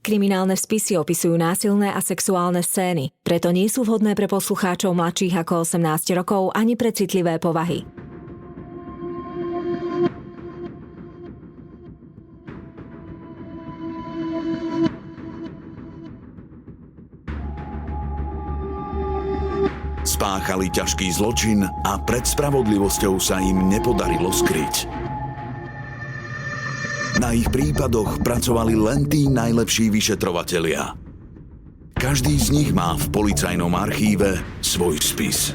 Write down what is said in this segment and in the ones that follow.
Kriminálne spisy opisujú násilné a sexuálne scény, preto nie sú vhodné pre poslucháčov mladších ako 18 rokov ani pre citlivé povahy. Spáchali ťažký zločin a pred spravodlivosťou sa im nepodarilo skryť. Na ich prípadoch pracovali len tí najlepší vyšetrovatelia. Každý z nich má v policajnom archíve svoj spis.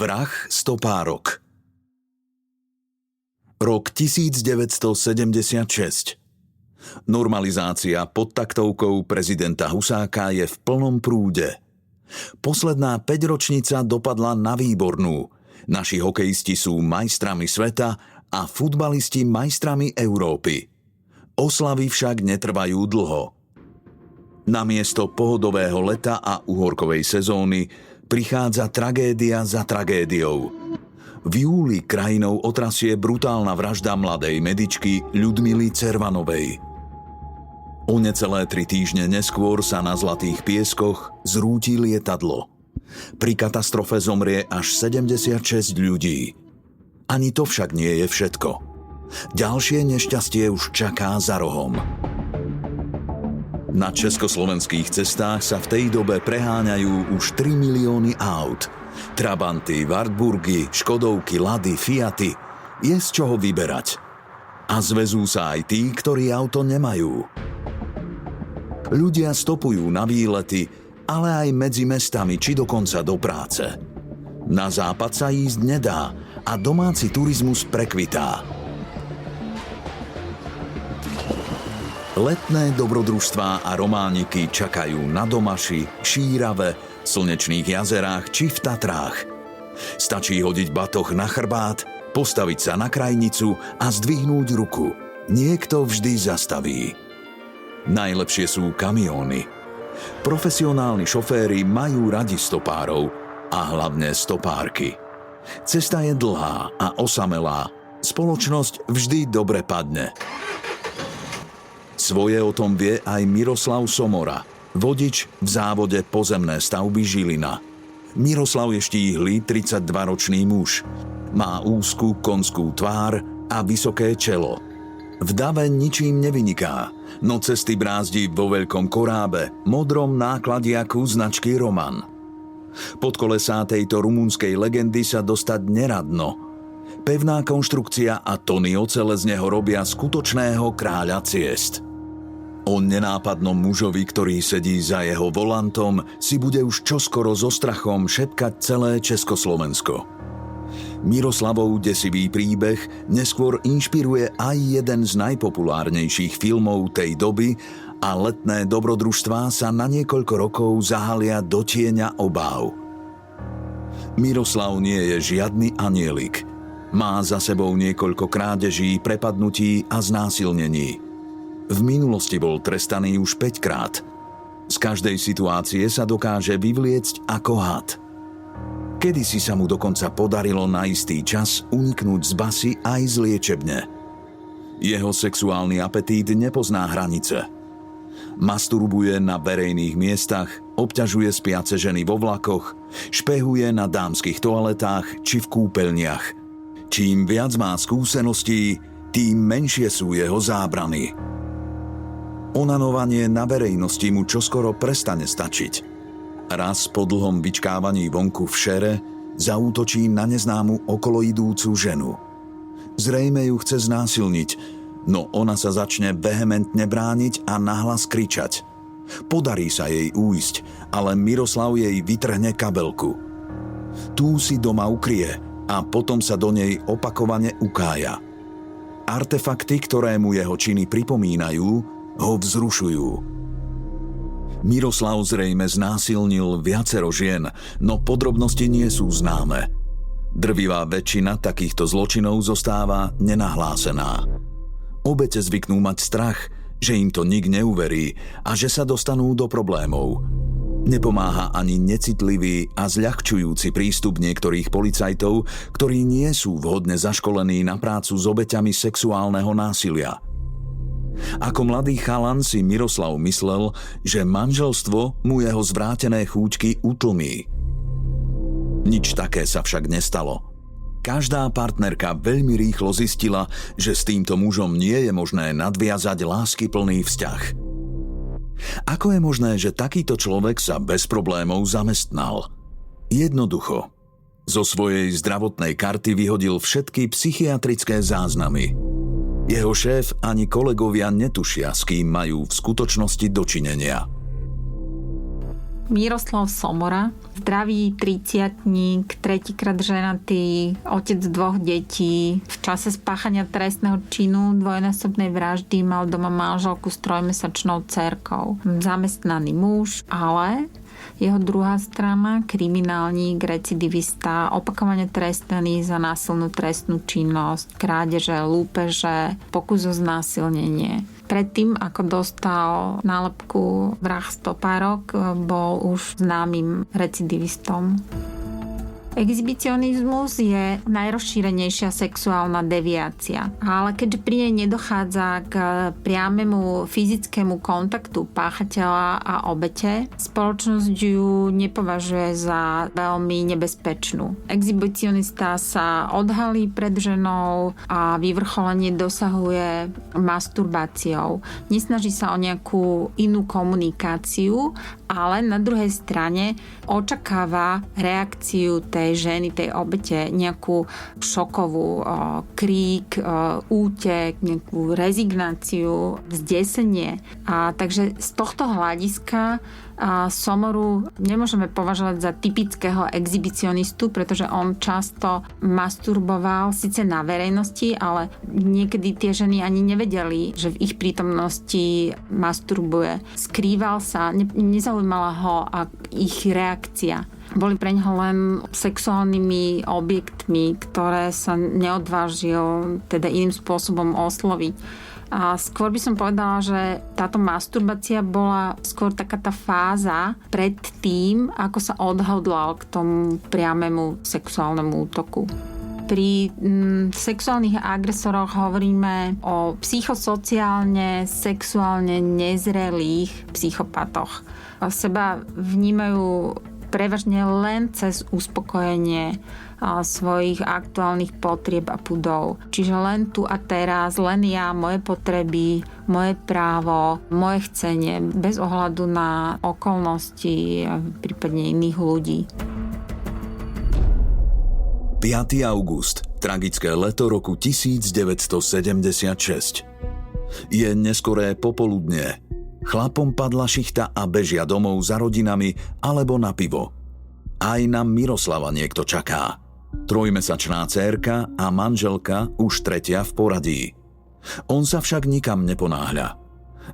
Vrah stopárok. Rok 1976. Normalizácia pod taktovkou prezidenta Husáka je v plnom prúde. Posledná 5-ročnica dopadla na výbornú. Naši hokejisti sú majstrami sveta a futbalisti majstrami Európy. Oslavy však netrvajú dlho. Namiesto pohodového leta a uhorkovej sezóny prichádza tragédia za tragédiou. V júli krajinou otrasie brutálna vražda mladej medičky Ľudmily Cervanovej. O necelé 3 týždne neskôr sa na Zlatých pieskoch zrúti lietadlo. Pri katastrofe zomrie až 76 ľudí. Ani to však nie je všetko. Ďalšie nešťastie už čaká za rohom. Na československých cestách sa v tej dobe preháňajú už 3 milióny aut. Trabanty, Wartburgy, Škodovky, Lady, Fiaty. Je z čoho vyberať. A zväzú sa aj tí, ktorí auto nemajú. Ľudia stopujú na výlety, ale aj medzi mestami či dokonca do práce. Na západ sa ísť nedá a domáci turizmus prekvitá. Letné dobrodružstvá a romániky čakajú na Domaši, Šírave, Slnečných jazerách či v Tatrách. Stačí hodiť batoh na chrbát, postaviť sa na krajnicu a zdvihnúť ruku. Niekto vždy zastaví. Najlepšie sú kamióny. Profesionálni šoféri majú radi stopárov a hlavne stopárky. Cesta je dlhá a osamelá. Spoločnosť vždy dobre padne. Svoje o tom vie aj Miroslav Somora, vodič v závode Pozemné stavby Žilina. Miroslav je štíhly 32-ročný muž. Má úzku konskú tvár a vysoké čelo. V dave ničím nevyniká, no cesty brázdi vo veľkom korábe, modrom nákladiaku značky Roman. Pod kolesá tejto rumunskej legendy sa dostať neradno. Pevná konštrukcia a tony ocele z neho robia skutočného kráľa ciest. O nenápadnom mužovi, ktorý sedí za jeho volantom, si bude už čoskoro so strachom šepkať celé Československo. Miroslavov desivý príbeh neskôr inšpiruje aj jeden z najpopulárnejších filmov tej doby a letné dobrodružstvá sa na niekoľko rokov zahalia do tieňa obáv. Miroslav nie je žiadny anielik. Má za sebou niekoľko krádeží, prepadnutí a znásilnení. V minulosti bol trestaný už 5-krát. Z každej situácie sa dokáže vyvliecť ako had. Kedysi sa mu dokonca podarilo na istý čas uniknúť z basy aj z liečebne. Jeho sexuálny apetít nepozná hranice. Masturbuje na verejných miestach, obťažuje spiace ženy vo vlakoch, špehuje na dámskych toaletách či v kúpeľniach. Čím viac má skúseností, tým menšie sú jeho zábrany. Onanovanie na verejnosti mu čoskoro prestane stačiť. Raz po dlhom vyčkávaní vonku v šere zaútočí na neznámu okoloidúcu ženu. Zrejme ju chce znásilniť, no ona sa začne vehementne brániť a nahlas kričať. Podarí sa jej újsť, ale Miroslav jej vytrhne kabelku. Tú si doma ukrie a potom sa do nej opakovane ukája. Artefakty, ktoré mu jeho činy pripomínajú, ho vzrušujú. Miroslav zrejme znásilnil viacero žien, no podrobnosti nie sú známe. Drvivá väčšina takýchto zločinov zostáva nenahlásená. Obete zvyknú mať strach, že im to nik neuverí a že sa dostanú do problémov. Nepomáha ani necitlivý a zľahčujúci prístup niektorých policajtov, ktorí nie sú vhodne zaškolení na prácu s obeťami sexuálneho násilia. Ako mladý chalan si Miroslav myslel, že manželstvo mu jeho zvrátené chúťky utlmí. Nič také sa však nestalo. Každá partnerka veľmi rýchlo zistila, že s týmto mužom nie je možné nadviazať láskyplný vzťah. Ako je možné, že takýto človek sa bez problémov zamestnal? Jednoducho. Zo svojej zdravotnej karty vyhodil všetky psychiatrické záznamy. Jeho šéf ani kolegovia netušia, s kým majú v skutočnosti dočinenia. Miroslav Somora, zdravý 30-tník, tretíkrát ženatý, otec 2 detí. V čase spáchania trestného činu dvojnásobnej vraždy mal doma manželku s 3-mesačnou dcérkou. Zamestnaný muž, ale jeho druhá strana, kriminálnik, recidivista, opakovane trestaný za násilnú trestnú činnosť, krádeže, lúpeže, pokus o znásilnenie. Predtým, ako dostal nálepku vrah stopárok, bol už známym recidivistom. Exhibicionizmus je najrozšírenejšia sexuálna deviácia, ale keďže pri nej nedochádza k priamemu fyzickému kontaktu páchateľa a obete, spoločnosť ju nepovažuje za veľmi nebezpečnú. Exhibicionista sa odhalí pred ženou a vyvrcholenie dosahuje masturbáciou. Nesnaží sa o nejakú inú komunikáciu, ale na druhej strane očakáva reakciu tej ženy, tej obete, nejakú šokovú krík, útek, nejakú rezignáciu, zdesenie. A takže z tohto hľadiska Somoru nemôžeme považovať za typického exhibicionistu, pretože on často masturboval síce na verejnosti, ale niekedy tie ženy ani nevedeli, že v ich prítomnosti masturbuje. Skrýval sa, nezaujímala ho ich reakcia. Boli preňho len sexuálnymi objektmi, ktoré sa neodvážil teda iným spôsobom osloviť. A skôr by som povedala, že táto masturbácia bola skôr taká tá fáza pred tým, ako sa odhodlal k tomu priamému sexuálnemu útoku. Pri sexuálnych agresoroch hovoríme o psychosociálne, sexuálne nezrelých psychopatoch. Seba vnímajú prevažne len cez uspokojenie svojich aktuálnych potrieb a pudov. Čiže len tu a teraz, len ja, moje potreby, moje právo, moje chcenie, bez ohľadu na okolnosti a prípadne iných ľudí. 5. august, tragické leto roku 1976. Je neskoré popoludne. Chlapom padla šichta a bežia domov za rodinami alebo na pivo. Aj na Miroslava niekto čaká. 3-mesačná dcérka a manželka už 3. v poradí. On sa však nikam neponáhľa.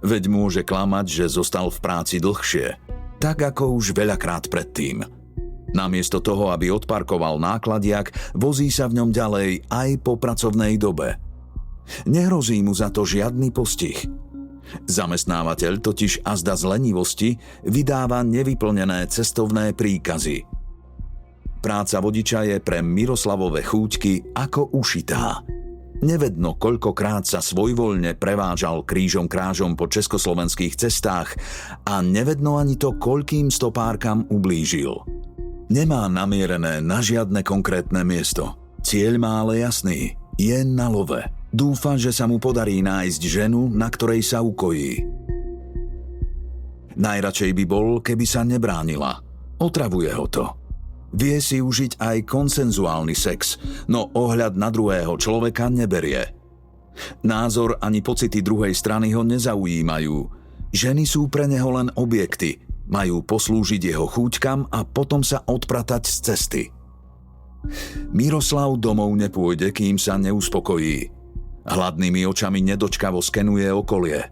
Veď môže klamať, že zostal v práci dlhšie. Tak ako už veľakrát predtým. Namiesto toho, aby odparkoval nákladiak, vozí sa v ňom ďalej aj po pracovnej dobe. Nehrozí mu za to žiadny postih. Zamestnávateľ totiž azda z lenivosti vydáva nevyplnené cestovné príkazy. Práca vodiča je pre Miroslavove chúťky ako ušitá. Nevedno, koľkokrát sa svojvoľne prevážal krížom krážom po československých cestách a nevedno ani to, koľkým stopárkam ublížil. Nemá namierené na žiadne konkrétne miesto. Cieľ má ale jasný. Je na love. Dúfa, že sa mu podarí nájsť ženu, na ktorej sa ukojí. Najradšej by bol, keby sa nebránila. Otravuje ho to. Vie si užiť aj konsenzuálny sex, no ohľad na druhého človeka neberie. Názor ani pocity druhej strany ho nezaujímajú. Ženy sú pre neho len objekty, majú poslúžiť jeho chúťkam a potom sa odpratať z cesty. Miroslav domov nepôjde, kým sa neuspokojí. Hladnými očami nedočkavo skenuje okolie.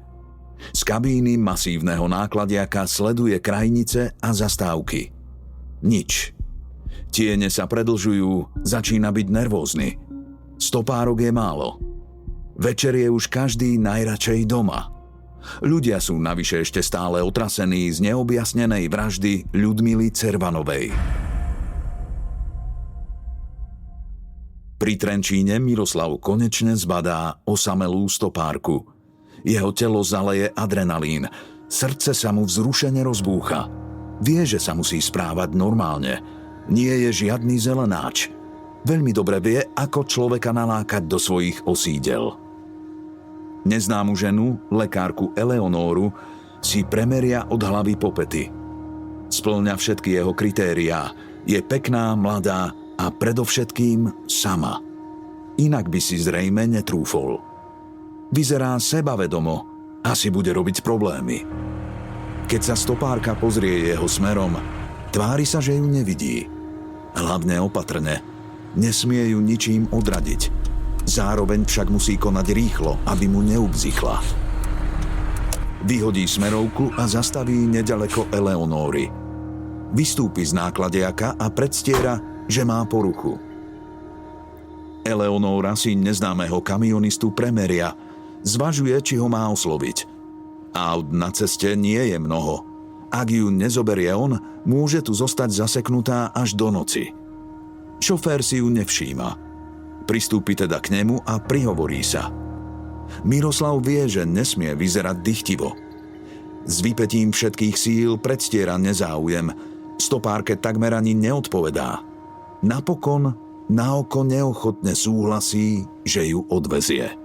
Z kabíny masívneho nákladiaka sleduje krajnice a zastávky. Nič. Tiene sa predlžujú, začína byť nervózny. Stopárok je málo. Večer je už každý najradšej doma. Ľudia sú navyše ešte stále otrasení z neobjasnenej vraždy Ľudmily Cervanovej. Pri Trenčíne Miroslav konečne zbadá osamelú stopárku. Jeho telo zaleje adrenalín, srdce sa mu vzrušene rozbúcha. Vie, že sa musí správať normálne. Nie je žiadny zelenáč. Veľmi dobre vie, ako človeka nalákať do svojich osídel. Neznámu ženu, lekárku Eleonóru, si premeria od hlavy po pety. Spĺňa všetky jeho kritériá. Je pekná, mladá a predovšetkým sama. Inak by si zrejme netrúfol. Vyzerá sebavedomo, asi bude robiť problémy. Keď sa stopárka pozrie jeho smerom, tvári sa, že ju nevidí. Hlavne opatrne. Nesmie ju ničím odradiť. Zároveň však musí konať rýchlo, aby mu neubzichla. Vyhodí smerovku a zastaví nedaleko Eleonóry. Vystúpi z nákladiaka a predstiera, že má poruchu. Eleonóra si neznámeho kamionistu premeria. Zvažuje, či ho má osloviť. Aut na ceste nie je mnoho. Ak ju nezoberie on, môže tu zostať zaseknutá až do noci. Šofér si ju nevšíma. Pristúpi teda k nemu a prihovorí sa. Miroslav vie, že nesmie vyzerať dychtivo. S vypetím všetkých síl predstiera nezáujem. Stopárke takmer ani neodpovedá. Napokon na oko neochotne súhlasí, že ju odvezie.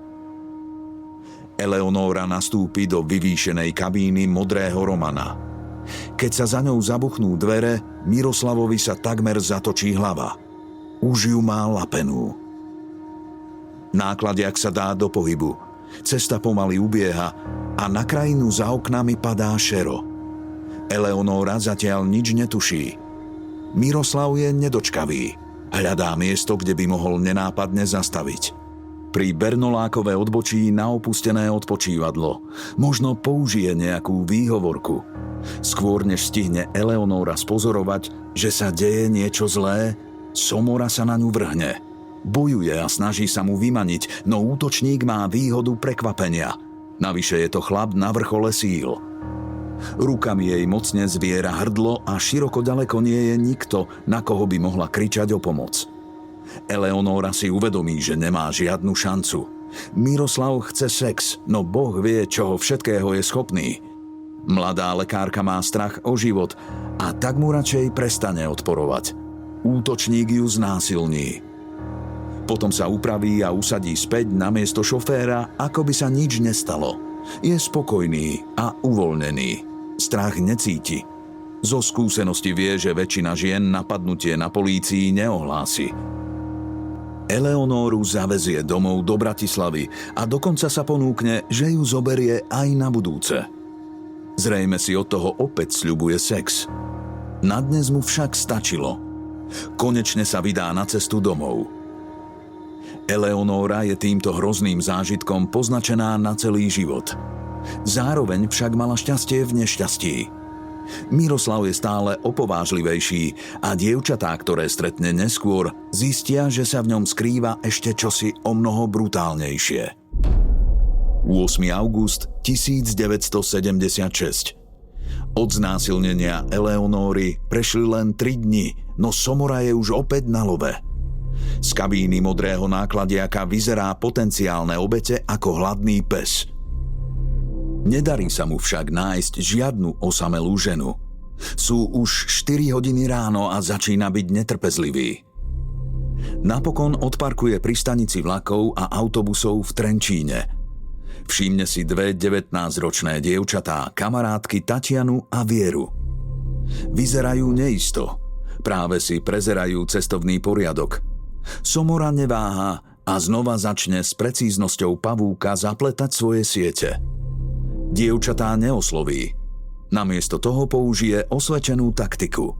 Eleonóra nastúpi do vyvýšenej kabíny modrého Romana. Keď sa za ňou zabuchnú dvere, Miroslavovi sa takmer zatočí hlava. Už ju má lapenú. Nákladiak sa dá do pohybu. Cesta pomaly ubieha a na krajinu za oknami padá šero. Eleonóra zatiaľ nič netuší. Miroslav je nedočkavý. Hľadá miesto, kde by mohol nenápadne zastaviť. Pri Bernolákové odbočí na opustené odpočívadlo. Možno použije nejakú výhovorku. Skôr než stihne Eleonóra spozorovať, že sa deje niečo zlé, Somora sa na ňu vrhne. Bojuje a snaží sa mu vymaniť, no útočník má výhodu prekvapenia. Navyše je to chlap na vrchole síl. Rukami jej mocne zviera hrdlo a široko ďaleko nie je nikto, na koho by mohla kričať o pomoc. Eleonóra si uvedomí, že nemá žiadnu šancu. Miroslav chce sex, no Boh vie, čoho všetkého je schopný. Mladá lekárka má strach o život a tak mu radšej prestane odporovať. Útočník ju znásilní. Potom sa upraví a usadí späť na miesto šoféra, ako by sa nič nestalo. Je spokojný a uvoľnený. Strach necíti. Zo skúsenosti vie, že väčšina žien napadnutie na polícii neohlási. Eleonóru zavezie domov do Bratislavy a dokonca sa ponúkne, že ju zoberie aj na budúce. Zrejme si od toho opäť sľubuje sex. Na dnes mu však stačilo. Konečne sa vydá na cestu domov. Eleonóra je týmto hrozným zážitkom poznačená na celý život. Zároveň však mala šťastie v nešťastí. Miroslav je stále opovážlivejší a dievčatá, ktoré stretne neskôr, zistia, že sa v ňom skrýva ešte čosi omnoho brutálnejšie. 8. august 1976. Od znásilnenia Eleonóry prešli len 3 dni, no Somora je už opäť na love. Z kabíny modrého nákladiaka vyzerá potenciálne obete ako hladný pes. Nedarí sa mu však nájsť žiadnu osamelú ženu. Sú už 4 hodiny ráno a začína byť netrpezlivý. Napokon odparkuje pri stanici vlakov a autobusov v Trenčíne. Všimne si 2 19-ročné dievčatá, kamarátky Tatianu a Vieru. Vyzerajú neisto. Práve si prezerajú cestovný poriadok. Somora neváha a znova začne s precíznosťou pavúka zapletať svoje siete. Dievčatá neosloví. Namiesto toho použije osvedčenú taktiku.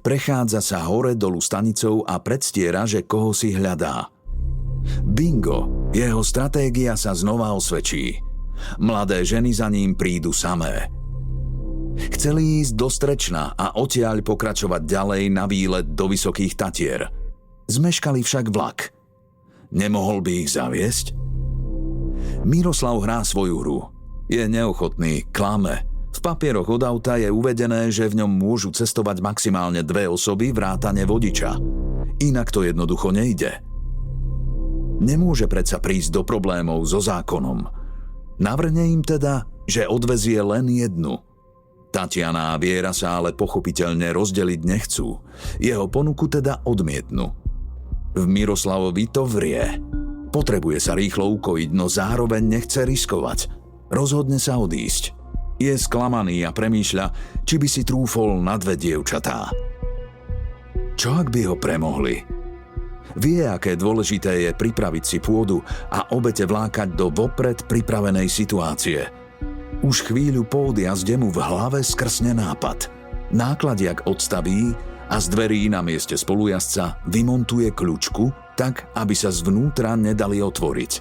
Prechádza sa hore dolu stanicou a predstiera, že koho si hľadá. Bingo, jeho stratégia sa znova osvedčí. Mladé ženy za ním prídu samé. Chceli ísť do Strečna a odtiaľ pokračovať ďalej na výlet do Vysokých Tatier. Zmeškali však vlak. Nemohol by ich zaviesť? Miroslav hrá svoju hru. Je neochotný, klame. V papieroch od auta je uvedené, že v ňom môžu cestovať maximálne 2 osoby vrátane vodiča. Inak to jednoducho nejde. Nemôže predsa prísť do problémov so zákonom. Navrhne im teda, že odvezie len jednu. Tatiana a Viera sa ale pochopiteľne rozdeliť nechcú. Jeho ponuku teda odmietnú. V Miroslavovi to vrie. Potrebuje sa rýchlo ukojiť, no zároveň nechce riskovať. Rozhodne sa odísť. Je sklamaný a premýšľa, či by si trúfol na 2 dievčatá. Čo ak by ho premohli? Vie, aké dôležité je pripraviť si pôdu a obete vlákať do vopred pripravenej situácie. Už chvíľu po odjazde mu v hlave skrsne nápad. Nákladiak odstaví a z dverí na mieste spolujazca vymontuje kľučku tak, aby sa zvnútra nedali otvoriť.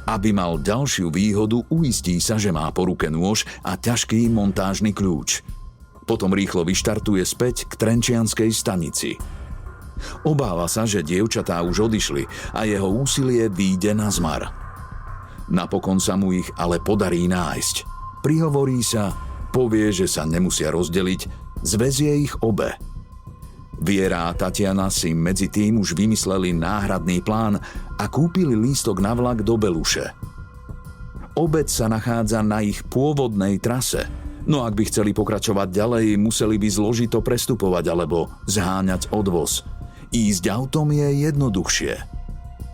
Aby mal ďalšiu výhodu, uistí sa, že má po ruke nôž a ťažký montážny kľúč. Potom rýchlo vyštartuje späť k trenčianskej stanici. Obáva sa, že dievčatá už odišli a jeho úsilie vyjde na zmar. Napokon sa mu ich ale podarí nájsť. Prihovorí sa, povie, že sa nemusia rozdeliť, zväzie ich obe. Viera a Tatiana si medzi tým už vymysleli náhradný plán a kúpili lístok na vlak do Beluše. Obec sa nachádza na ich pôvodnej trase, no ak by chceli pokračovať ďalej, museli by zložito prestupovať alebo zháňať odvoz. Ísť autom je jednoduchšie.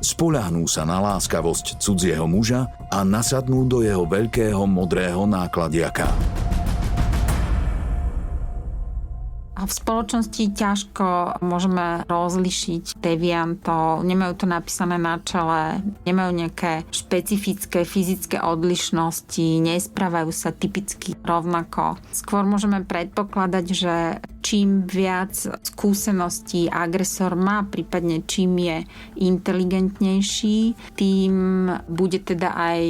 Spoľahnú sa na láskavosť cudzieho muža a nasadnú do jeho veľkého modrého nákladiaka. A v spoločnosti ťažko môžeme rozlišiť deviantov, nemajú to napísané na čele, nemajú nejaké špecifické fyzické odlišnosti, nesprávajú sa typicky rovnako. Skôr môžeme predpokladať, že čím viac skúseností agresor má, prípadne čím je inteligentnejší, tým bude teda aj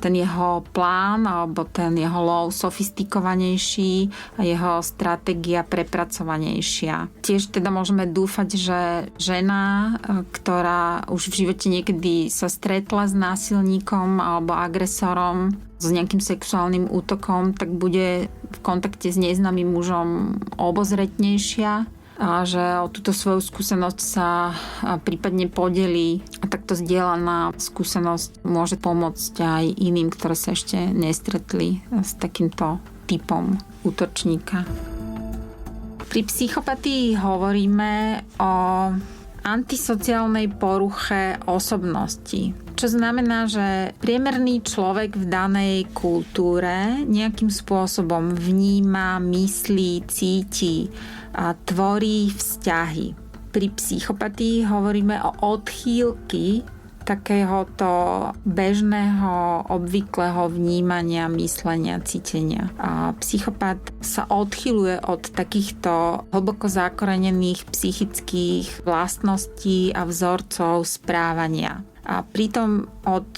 ten jeho plán alebo ten jeho lov sofistikovanejší a jeho stratégia prepracovanejšia. Tiež teda môžeme dúfať, že žena, ktorá už v živote niekedy sa stretla s násilníkom alebo agresorom, s nejakým sexuálnym útokom, tak bude v kontakte s neznámym mužom obozretnejšia a že o túto svoju skúsenosť sa prípadne podelí a takto zdieľaná skúsenosť môže pomôcť aj iným, ktoré sa ešte nestretli s takýmto typom útočníka. Pri psychopatii hovoríme o antisociálnej poruche osobnosti. Čo znamená, že priemerný človek v danej kultúre nejakým spôsobom vníma, myslí, cíti a tvorí vzťahy. Pri psychopatii hovoríme o odchýlky takéhoto bežného, obvyklého vnímania, myslenia, cítenia. A psychopat sa odchýľuje od takýchto hlboko zakorenených psychických vlastností a vzorcov správania. A pritom od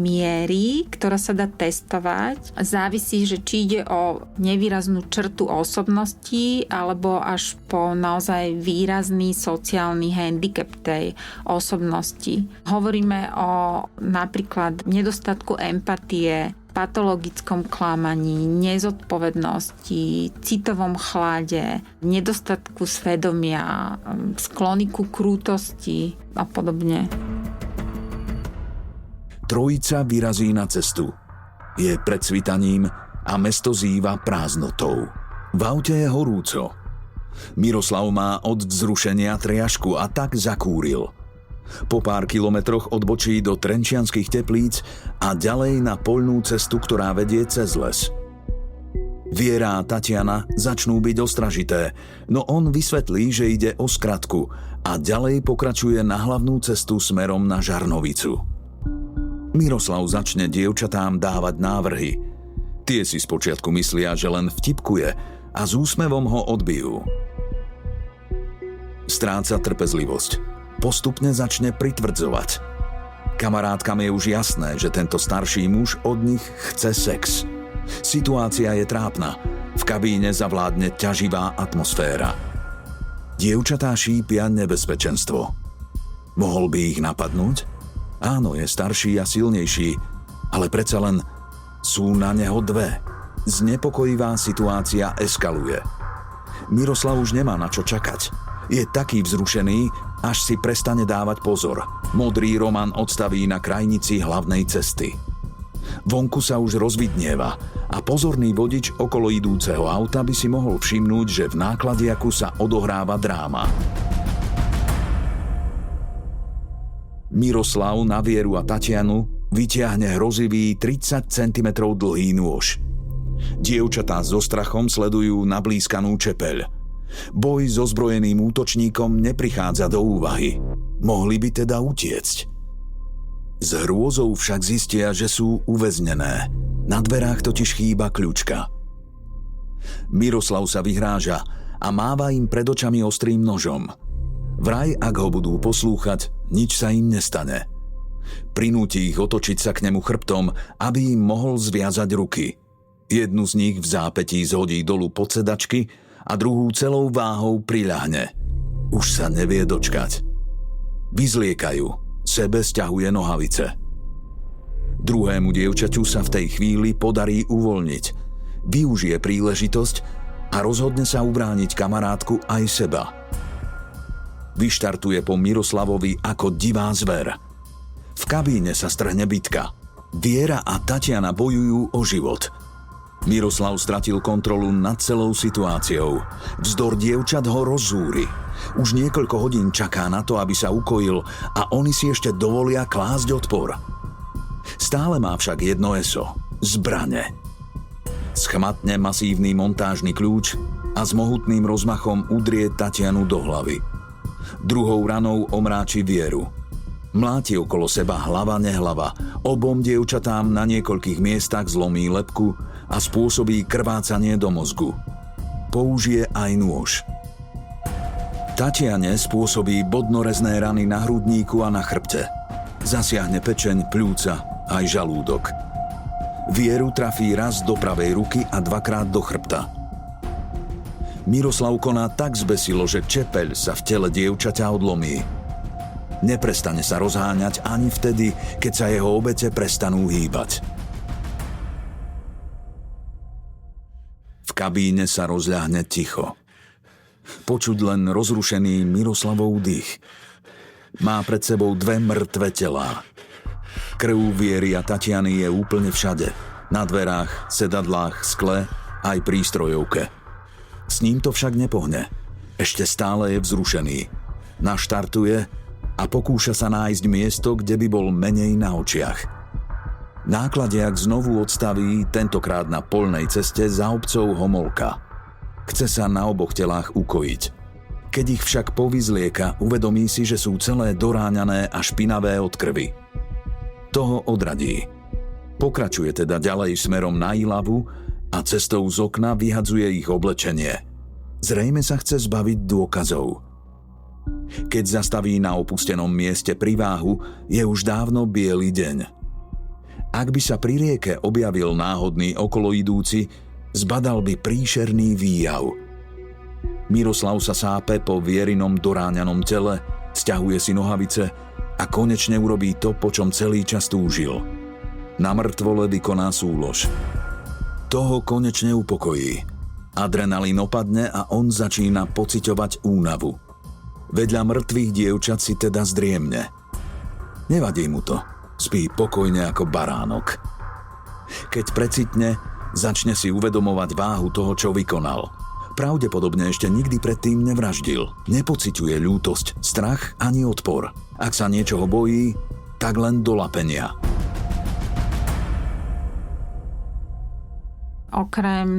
miery, ktorá sa dá testovať, závisí, že či ide o nevýraznú črtu osobnosti alebo až po naozaj výrazný sociálny handicap tej osobnosti. Hovoríme o napríklad nedostatku empatie, patologickom klamaní, nezodpovednosti, citovom chlade, nedostatku svedomia, sklony ku krútosti a podobne. Trojica vyrazí na cestu. Je pred svitaním a mesto zýva prázdnotou. V aute je horúco. Miroslav má od vzrušenia triašku a tak zakúril. Po pár kilometroch odbočí do Trenčianskych Teplíc a ďalej na poľnú cestu, ktorá vedie cez les. Viera a Tatiana začnú byť ostražité, no on vysvetlí, že ide o skratku a ďalej pokračuje na hlavnú cestu smerom na Žarnovicu. Miroslav začne dievčatám dávať návrhy. Tie si spočiatku myslia, že len vtipkuje a s úsmevom ho odbijú. Stráca trpezlivosť. Postupne začne pritvrdzovať. Kamarátkam je už jasné, že tento starší muž od nich chce sex. Situácia je trápna. V kabíne zavládne ťaživá atmosféra. Dievčatá šípia nebezpečenstvo. Mohol by ich napadnúť? Áno, je starší a silnejší, ale predsa len sú na neho dve. Znepokojivá situácia eskaluje. Miroslav už nemá na čo čakať. Je taký vzrušený, až si prestane dávať pozor. Modrý Roman odstaví na krajnici hlavnej cesty. Vonku sa už rozvidnieva a pozorný vodič okolo idúceho auta by si mohol všimnúť, že v nákladiaku sa odohráva dráma. Miroslav na Vieru a Tatianu vytiahne hrozivý 30 cm dlhý nôž. Dievčatá so strachom sledujú nablískanú čepeľ. Boj so zbrojeným útočníkom neprichádza do úvahy. Mohli by teda utiecť. S hrôzou však zistia, že sú uväznené. Na dverách totiž chýba kľúčka. Miroslav sa vyhráža a máva im pred očami ostrým nožom. Vraj, ak ho budú poslúchať, nič sa im nestane. Prinúti ich otočiť sa k nemu chrbtom, aby im mohol zviazať ruky. Jednu z nich v zápätí zhodí dolu pod sedačky a druhú celou váhou priľahne. Už sa nevie dočkať. Vyzliekajú, sebe sťahuje nohavice. Druhému dievčaťu sa v tej chvíli podarí uvoľniť. Využije príležitosť a rozhodne sa ubrániť kamarátku aj seba. Vyštartuje po Miroslavovi ako divá zver. V kabíne sa strhne bitka. Viera a Tatiana bojujú o život. Miroslav stratil kontrolu nad celou situáciou. Vzdor dievčat ho rozzúri. Už niekoľko hodín čaká na to, aby sa ukojil a oni si ešte dovolia klásť odpor. Stále má však jedno eso – zbrane. Schmatne masívny montážny kľúč a s mohutným rozmachom udrie Tatianu do hlavy. Druhou ranou omráči Vieru. Mláti okolo seba hlava nehlava. Obom dievčatám na niekoľkých miestach zlomí lebku a spôsobí krvácanie do mozgu. Použije aj nôž. Tatiane spôsobí bodnorezné rany na hrudníku a na chrbte. Zasiahne pečeň, pľúca aj žalúdok. Vieru trafí raz do pravej ruky a dvakrát do chrbta. Miroslav koná tak zbesilo, že čepeľ sa v tele dievčaťa odlomí. Neprestane sa rozháňať ani vtedy, keď sa jeho obete prestanú hýbať. V kabíne sa rozľahne ticho. Počuť len rozrušený Miroslavov dých. Má pred sebou dve mŕtve telá. Krv Viery a Tatiany je úplne všade. Na dverách, sedadlách, skle, aj prístrojovke. S ním to však nepohne. Ešte stále je vzrušený. Naštartuje a pokúša sa nájsť miesto, kde by bol menej na očiach. Nákladiak znovu odstaví, tentokrát na poľnej ceste za obcov Homolka. Chce sa na oboch telách ukojiť. Keď ich však povyzlieka, uvedomí si, že sú celé doráňané a špinavé od krvi. Toho odradí. Pokračuje teda ďalej smerom na Ilavu a cestou z okna vyhadzuje ich oblečenie. Zrejme sa chce zbaviť dôkazov. Keď zastaví na opustenom mieste pri váhu, je už dávno biely deň. Ak by sa pri rieke objavil náhodný okoloidúci, zbadal by príšerný výjav. Miroslav sa sápe po Vierinom doráňanom tele, sťahuje si nohavice a konečne urobí to, po čom celý čas túžil. Na mŕtvole vykoná súlož. To ho konečne upokojí. Adrenalín opadne a on začína pociťovať únavu. Vedľa mŕtvych dievčat si teda zdriemne. Nevadí mu to. Spí pokojne ako baránok. Keď precitne, začne si uvedomovať váhu toho, čo vykonal. Pravdepodobne ešte nikdy predtým nevraždil. Nepociťuje ľútosť, strach ani odpor. Ak sa niečoho bojí, tak len do lapenia. Okrem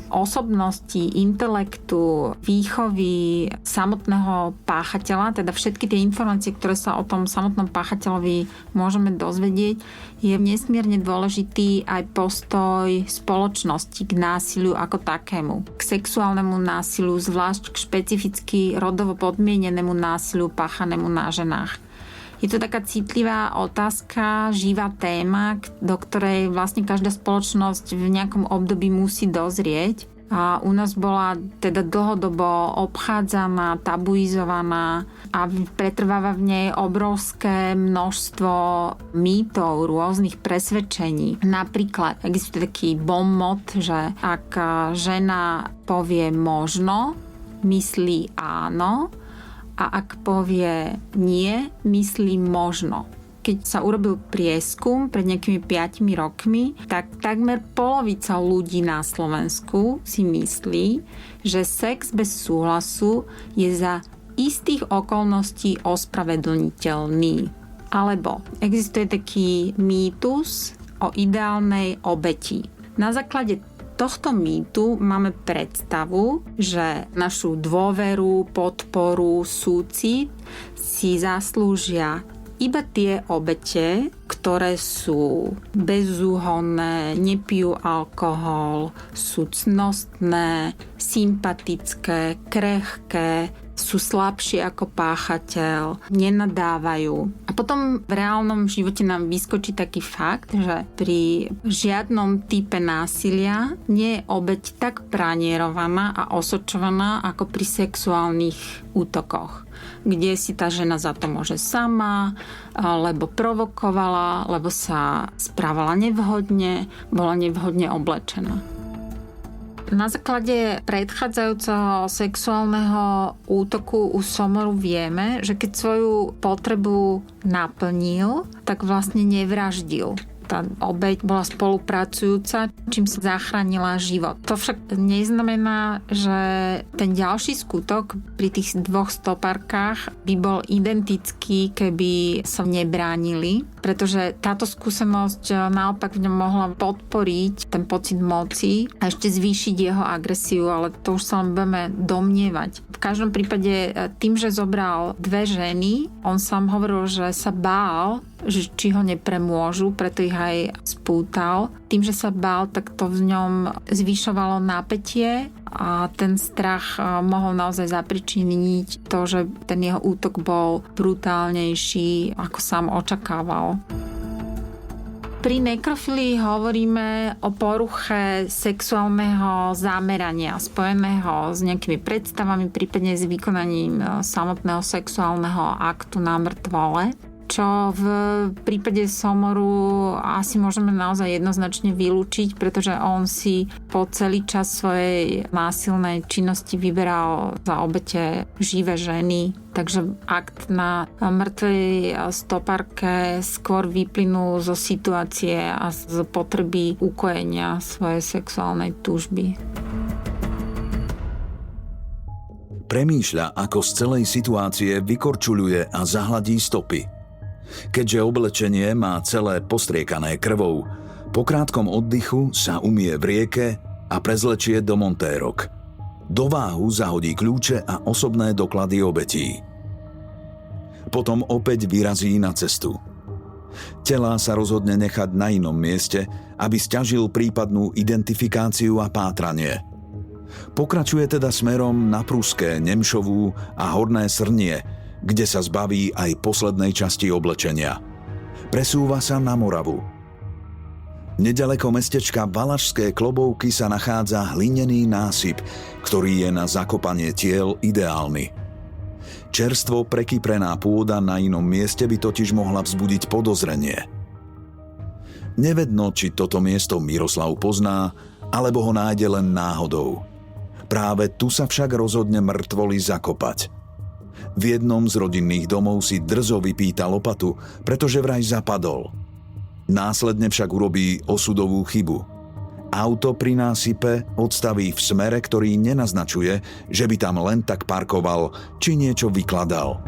osobnosti, intelektu, výchovy samotného páchateľa, teda všetky tie informácie, ktoré sa o tom samotnom páchateľovi môžeme dozvedieť, je nesmierne dôležitý aj postoj spoločnosti k násiliu ako takému. K sexuálnemu násiliu, zvlášť k špecificky rodovo podmienenému násiliu páchanému na ženách. Je to taká citlivá otázka, živá téma, do ktorej vlastne každá spoločnosť v nejakom období musí dozrieť. A u nás bola teda dlhodobo obchádzaná, tabuizovaná a pretrváva v nej obrovské množstvo mýtov, rôznych presvedčení. Napríklad existuje taký bonmot, že ak žena povie možno, myslí áno, a ak povie nie, myslí možno. Keď sa urobil prieskum pred nejakými 5 rokmi, tak takmer polovica ľudí na Slovensku si myslí, že sex bez súhlasu je za istých okolností ospravedlniteľný. Alebo existuje taký mýtus o ideálnej obeti. Na základe tohto mýtu máme predstavu, že našu dôveru, podporu, súcit si zaslúžia iba tie obete, ktoré sú bezúhonné, nepijú alkohol, sú cnostné, sympatické, krehké, sú slabšie ako páchateľ, nenadávajú. A potom v reálnom živote nám vyskočí taký fakt, že pri žiadnom type násilia nie je obeť tak pranierovaná a osočovaná ako pri sexuálnych útokoch, kde si tá žena za to môže sama, lebo provokovala, lebo sa správala nevhodne, bola nevhodne oblečená. Na základe predchádzajúceho sexuálneho útoku u Somoru vieme, že keď svoju potrebu naplnil, tak vlastne nevraždil. Tá obeť bola spolupracujúca, čím sa zachránila život. To však neznamená, že ten ďalší skutok pri tých 2 stopárkach by bol identický, keby sa nebránili, pretože táto skúsenosť naopak v ňom mohla podporiť ten pocit moci a ešte zvýšiť jeho agresiu, ale to už sa len budeme domnievať. V každom prípade tým, že zobral 2 ženy, on sám hovoril, že sa bál, že či ho nepremôžu, preto ich aj spútal. Tým, že sa bál, tak to v ňom zvyšovalo napätie a ten strach mohol naozaj zapričiniť to, že ten jeho útok bol brutálnejší, ako sám očakával. Pri nekrofilii hovoríme o poruche sexuálneho zamerania spojeného s nejakými predstavami, prípadne s vykonaním samotného sexuálneho aktu na mŕtvole, čo v prípade Somoru asi môžeme naozaj jednoznačne vylúčiť, pretože on si po celý čas svojej násilnej činnosti vyberal za obete živé ženy. Takže akt na mŕtvej stopárke skôr vyplynul zo situácie a z potreby ukojenia svojej sexuálnej túžby. Premýšľa, ako z celej situácie vykorčuľuje a zahladí stopy. Keďže oblečenie má celé postriekané krvou, po krátkom oddychu sa umie v rieke a prezlečie do montérok. Do váhu zahodí kľúče a osobné doklady obetí. Potom opäť vyrazí na cestu. Telá sa rozhodne nechať na inom mieste, aby sťažil prípadnú identifikáciu a pátranie. Pokračuje teda smerom na Pruské, Nemšovú a Horné Srnie, kde sa zbaví aj poslednej časti oblečenia. Presúva sa na Moravu. Nedaleko mestečka Valašské Klobouky sa nachádza hlinený násyp, ktorý je na zakopanie tiel ideálny. Čerstvo prekyprená pôda na inom mieste by totiž mohla vzbudiť podozrenie. Nevedno, či toto miesto Miroslav pozná, alebo ho nájde len náhodou. Práve tu sa však rozhodne mŕtvoly zakopať. V jednom z rodinných domov si drzo vypýta lopatu, pretože vraj zapadol. Následne však urobí osudovú chybu. Auto pri násype odstaví v smere, ktorý nenaznačuje, že by tam len tak parkoval či niečo vykladal.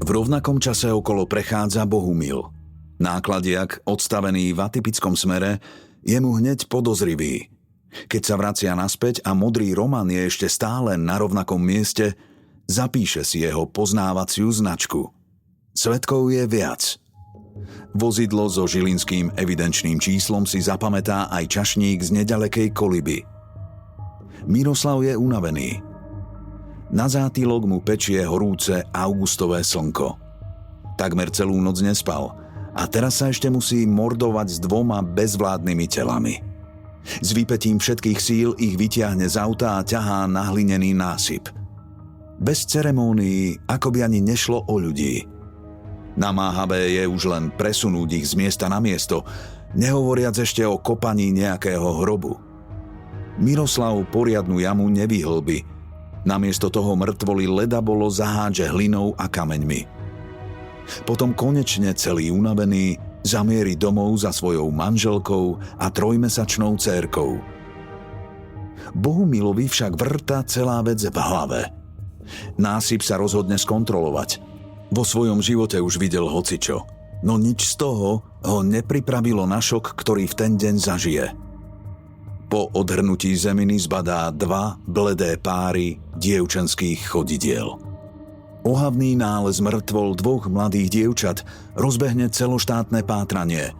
V rovnakom čase okolo prechádza Bohumil. Nákladiak, odstavený v atypickom smere, je mu hneď podozrivý. Keď sa vracia naspäť a modrý Roman je ešte stále na rovnakom mieste, zapíše si jeho poznávaciu značku. Svedkov je viac. Vozidlo so žilinským evidenčným číslom si zapamätá aj čašník z nedalekej Koliby. Miroslav je unavený. Na zátylok mu pečie horúce augustové slnko. Takmer celú noc nespal a teraz sa ešte musí mordovať s 2 bezvládnymi telami. S výpetím všetkých síl ich vytiahne z auta a ťahá na hlinený násyp. Bez ceremónií, ako by ani nešlo o ľudí. Namáhavé je už len presunúť ich z miesta na miesto, nehovoriac ešte o kopaní nejakého hrobu. Miroslav poriadnu jamu nevyhlbí. Namiesto toho mŕtvoly ledabolo zahádže hlinou a kameňmi. Potom konečne celý unavený zamieri domov za svojou manželkou a 3-mesačnou dcérkou. Bohumilovi však vrta celá vec v hlave. Násyp sa rozhodne skontrolovať. Vo svojom živote už videl hocičo, no nič z toho ho nepripravilo na šok, ktorý v ten deň zažije. Po odhrnutí zeminy zbadá 2 bledé páry dievčenských chodidiel. Ohavný nález mŕtvol 2 mladých dievčat rozbehne celoštátne pátranie.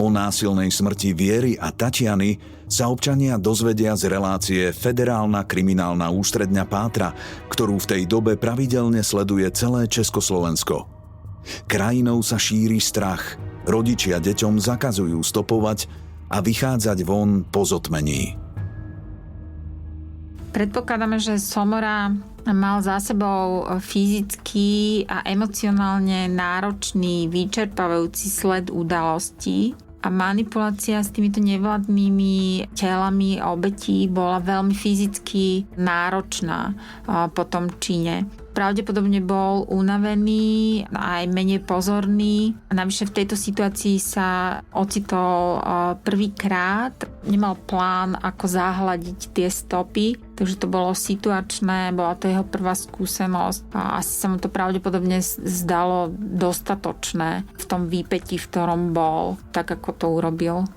O násilnej smrti Viery a Tatiany sa občania dozvedia z relácie Federálna kriminálna ústredňa Pátra, ktorú v tej dobe pravidelne sleduje celé Československo. Krajinou sa šíri strach, rodičia deťom zakazujú stopovať a vychádzať von po zotmení. Predpokladáme, že Somora mal za sebou fyzicky a emocionálne náročný, vyčerpávajúci sled udalostí a manipulácia s týmito nevládnymi telami obetí bola veľmi fyzicky náročná po tom čine. Pravdepodobne bol unavený, aj menej pozorný. Navyše v tejto situácii sa ocitol prvýkrát. Nemal plán, ako zahľadiť tie stopy, takže to bolo situačné, bola to jeho prvá skúsenosť a asi sa mu to pravdepodobne zdalo dostatočné v tom výpätí, v ktorom bol, tak ako to urobil.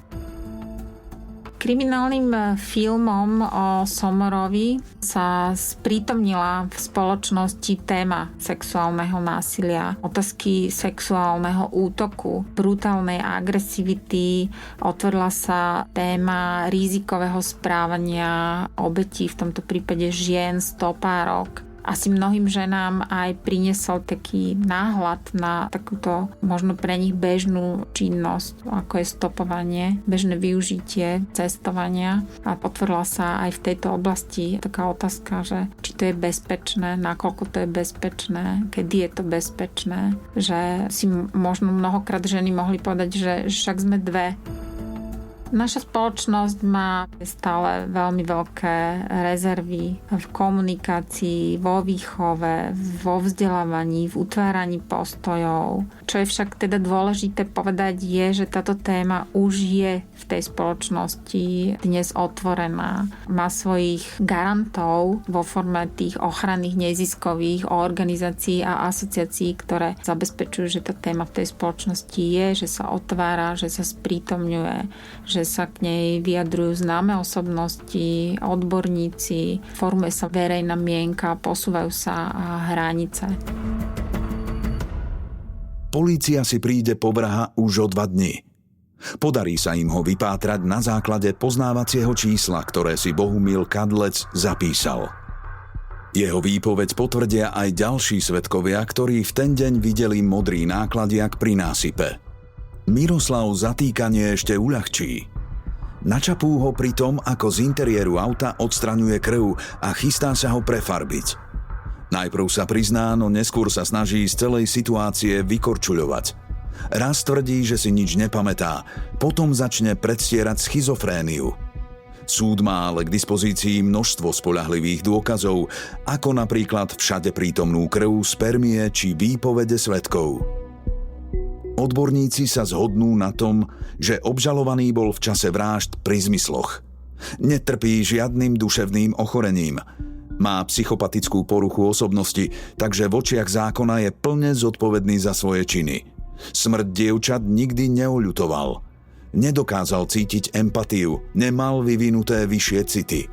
Kriminálnym filmom o Somorovi sa sprítomnila v spoločnosti téma sexuálneho násilia, otázky sexuálneho útoku, brutálnej agresivity, otvorila sa téma rizikového správania obetí, v tomto prípade žien, stopárok. Asi mnohým ženám aj priniesol taký náhľad na takúto možno pre nich bežnú činnosť, ako je stopovanie, bežné využitie cestovania a otvorila sa aj v tejto oblasti taká otázka, že či to je bezpečné, nakoľko to je bezpečné, kedy je to bezpečné, že si možno mnohokrát ženy mohli povedať, že však sme 2. Naša spoločnosť má stále veľmi veľké rezervy v komunikácii, vo výchove, vo vzdelávaní, v utváraní postojov. Čo je však teda dôležité povedať je, že táto téma už je v tej spoločnosti dnes otvorená. Má svojich garantov vo forme tých ochranných neziskových organizácií a asociácií, ktoré zabezpečujú, že tá téma v tej spoločnosti je, že sa otvára, že sa sprítomňuje, že sa k nej vyjadrujú známe osobnosti, odborníci, formuje sa verejná mienka, posúvajú sa hranice. Polícia si príde po vraha už o 2 dni. Podarí sa im ho vypátrať na základe poznávacieho čísla, ktoré si Bohumil Kadlec zapísal. Jeho výpoveď potvrdia aj ďalší svedkovia, ktorí v ten deň videli modrý nákladiak pri násype. Miroslav zatýkanie ešte uľahčí. Načapú ho pri tom, ako z interiéru auta odstraňuje krv a chystá sa ho prefarbiť. Najprv sa prizná, no neskôr sa snaží z celej situácie vykorčuľovať. Raz tvrdí, že si nič nepamätá, potom začne predstierať schizofréniu. Súd má ale k dispozícii množstvo spoľahlivých dôkazov, ako napríklad všade prítomnú krv, spermie či výpovede svedkov. Odborníci sa zhodnú na tom, že obžalovaný bol v čase vrážd pri zmysloch. Netrpí žiadnym duševným ochorením. Má psychopatickú poruchu osobnosti, takže v očiach zákona je plne zodpovedný za svoje činy. Smrť dievčat nikdy neoľutoval. Nedokázal cítiť empatiu, nemal vyvinuté vyššie city.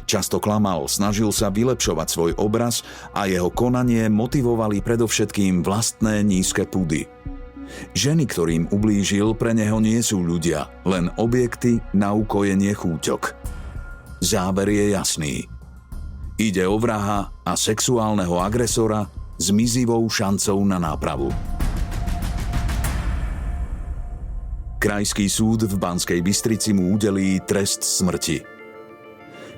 Často klamal, snažil sa vylepšovať svoj obraz a jeho konanie motivovali predovšetkým vlastné nízke pudy. Ženy, ktorým ublížil, pre neho nie sú ľudia, len objekty na ukojenie chúťok. Záber je jasný. Ide o vraha a sexuálneho agresora s mizivou šancou na nápravu. Krajský súd v Banskej Bystrici mu udelí trest smrti.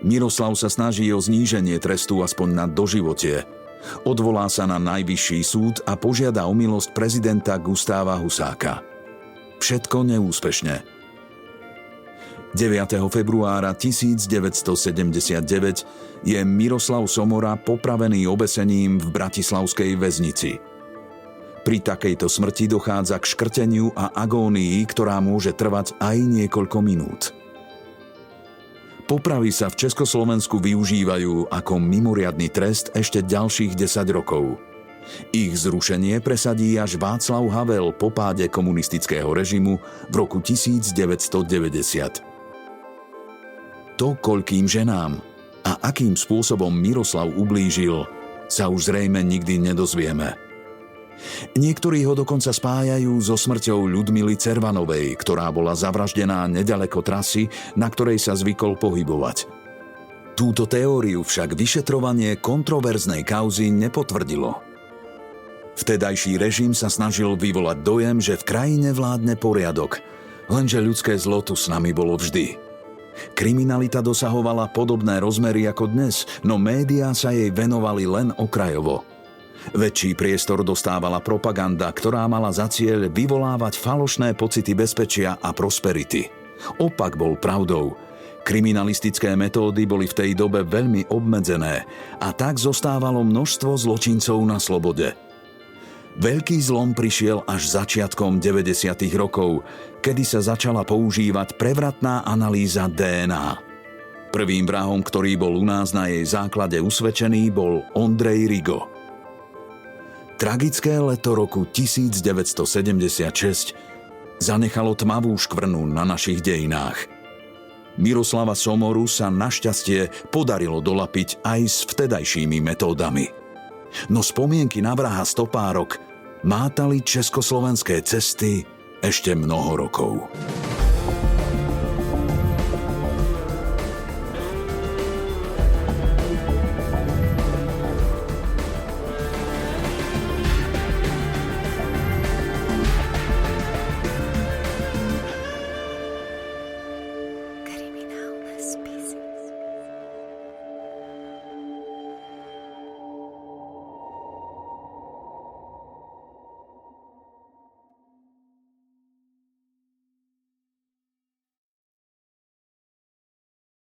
Miroslav sa snaží o zníženie trestu aspoň na doživotie. Odvolá sa na Najvyšší súd a požiada o milosť prezidenta Gustáva Husáka. Všetko neúspešne. 9. februára 1979 je Miroslav Somora popravený obesením v bratislavskej väznici. Pri takejto smrti dochádza k škrteniu a agónii, ktorá môže trvať aj niekoľko minút. Popravy sa v Československu využívajú ako mimoriadny trest ešte ďalších 10 rokov. Ich zrušenie presadí až Václav Havel po páde komunistického režimu v roku 1990. To, koľkým ženám a akým spôsobom Miroslav ublížil, sa už zrejme nikdy nedozvieme. Niektorí ho dokonca spájajú so smrťou Ľudmily Cervanovej, ktorá bola zavraždená nedaleko trasy, na ktorej sa zvykol pohybovať. Túto teóriu však vyšetrovanie kontroverznej kauzy nepotvrdilo. Vtedajší režim sa snažil vyvolať dojem, že v krajine vládne poriadok, lenže ľudské zlo tu s nami bolo vždy. Kriminalita dosahovala podobné rozmery ako dnes, no médiá sa jej venovali len okrajovo. Väčší priestor dostávala propaganda, ktorá mala za cieľ vyvolávať falošné pocity bezpečia a prosperity. Opak bol pravdou. Kriminalistické metódy boli v tej dobe veľmi obmedzené a tak zostávalo množstvo zločincov na slobode. Veľký zlom prišiel až začiatkom 90. rokov, kedy sa začala používať prevratná analýza DNA. Prvým vrahom, ktorý bol u nás na jej základe usvedčený, bol Ondrej Rigo. Tragické leto roku 1976 zanechalo tmavú škvrnu na našich dejinách. Miroslava Somoru sa našťastie podarilo dolapiť aj s vtedajšími metódami. No spomienky na vraha stopárok mátali československé cesty ešte mnoho rokov.